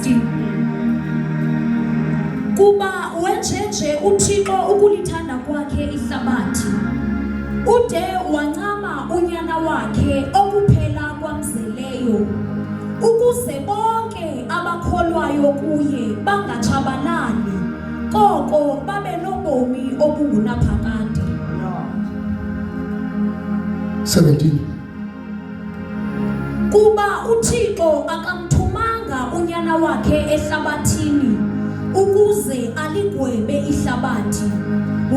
15. Kuba wenjenje uThixo ukulithanda kwakhe ihlabathi, ude wancama unyana wakhe okuphela kwamzeleyo, ukuze bonke abakholwayo kuye bangatshabalali, koko babe nobomi obungunaphakade. 17. Kuba uThixo akamthumanga unyana wakhe ehlabathini ukuze aligwebe ihlabathi,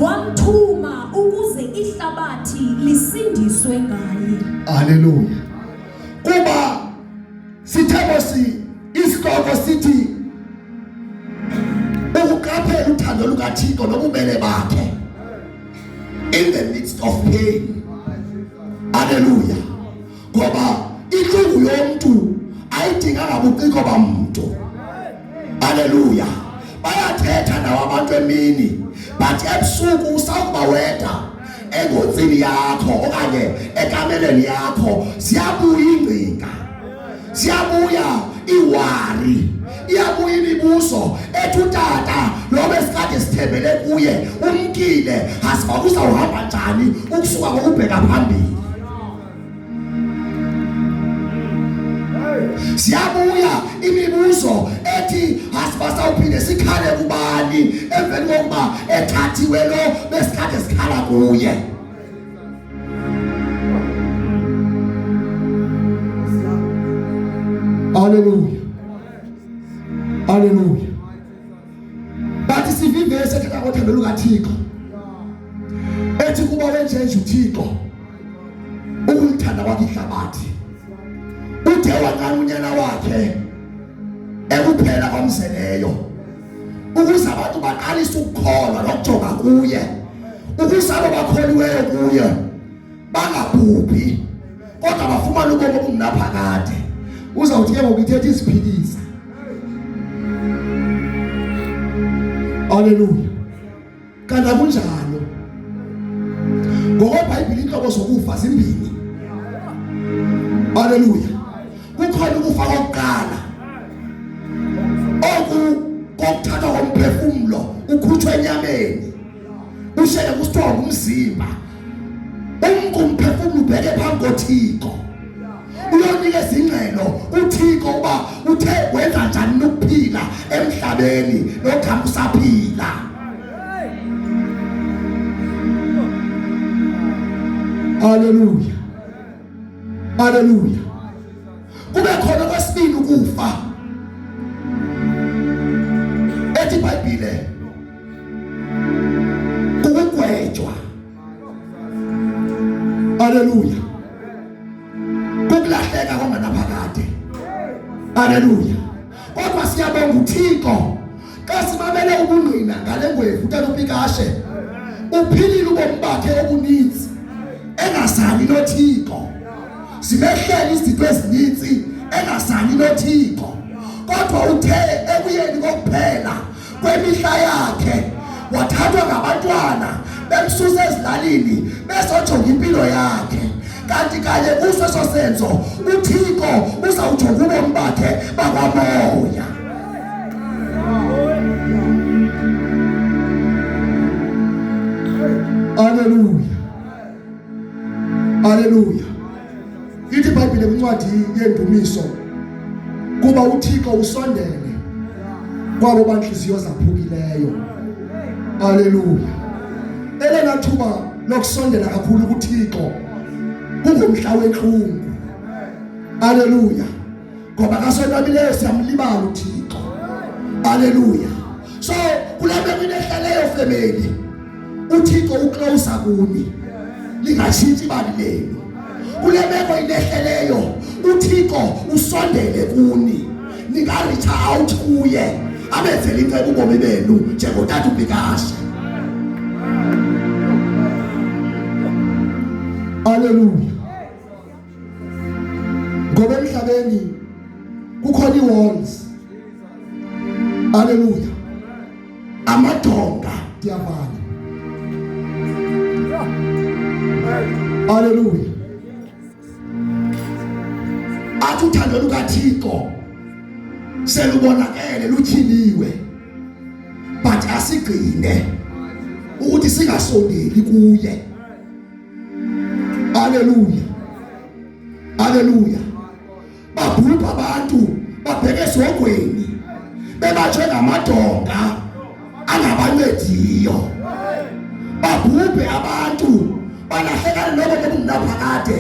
wamthuma ukuze ihlabathi lisindiswe ngaye. Haleluya. Kuba sithembosi isihloko sithi ukuqaphela uthando lukaThixo nobubele bakhe in the midst of pain. Haleluya. Ngoba inhlungu yomuntu ayidinganga ubuciko bamuntu. Haleluya. Bayathetha nawo abantu emini, but ebusuku usawuba wedwa engonzini yakho okanye ekameleni yakho, siyabuya ingcinga, siyabuya iwari, iyabuya imibuzo ethi utata lo besikade sithembele kuye umkile, asiba uzawuhamba njani ukusuka ngokubheka phambili. Siyabuya imibuzo ethi asibasawuphinde sikhale kubani emveni kokuba ethathiwe lo besikade sikhala kuye. Haleluya. Haleluya. Bathi sivivese ethetha ngothando lukaThixo ethi kuba wenjenje uThixo ukulithanda kwakhe ihlabathi, ude wancama unyana wakhe ekuphela kwamzeleyo, ukuze abantu baqalise ukukholwa nokujonga kuye, ukuze abo bakholiweyo kuye bangabhubhi kodwa bafumane ubomi obungunaphakade. Uzawuthi ke ngokuthetha iziphilisa. Haleluya. Kanti akunjalo, ngoba iBhayibheli inhlobo zokufa zimbili. Haleluya. Kukhona ukufa kokuqala kokuthatha komphefumulo ukhutshwe enyameni ushele kusithiwa umzimba. Umphefumulo ubheke phambi koThixo, uyonikeza ingxelo uThixo uba uthe wenza njani ukuphila emhlabeni nokuhamba usaphila. Haleluya. Haleluya. Kube khona kwesibili ukufa ethi iBhayibheli ukugwetshwa. Haleluya. Kukulahleka kwanganaphakade. Haleluya. Kodwa siyabonga uThixo xa simamele ubungqina ngale ngwevu uTelupikashe uphilile ubomi bakhe obuninzi engasali noThixo. Simehlele izinto ezininzi engasali noThixo, kodwa uthe ekuyeni kokuphela kwemihla yakhe wathathwa ngabantwana bemsusa ezilalini besojonga impilo yakhe. Kanti kanye kuso sosenzo uThixo uzawujonga ubomi bakhe bakwamoya. Haleluya. Haleluya. Ithi iBhayibheli encwadi yendumiso kuba uThixo usondele kwabo banhliziyo zaphukileyo. Haleluya. Elena thuba lokusondela kakhulu kuThixo kungumhla wenhlungu. Haleluya. Ngoba kasonwabileyo siyamlibala uThixo. Haleluya. So kulabe kunehleleyo family uThixo uclose kuni lingashintshi ibali lenu. Kule meko inehleleyo uThixo usondele kuni ningareach out kuye abenzele incebo ubomi benu njengotata uBikashe. Haleluya. Ngoba emhlabeni kukhona iwalls. Haleluya. Amadonga diyavala. Haleluya. Athi uthando lukaThixo selubonakele lutyhiliwe, but asigcine ukuthi singasondeli kuye. Haleluya, haleluya. Babhubha abantu babheke esogweni bebatshwe ngamadonga angabancediyo. Babhubhe abantu balahlekana nobo bobunaphakade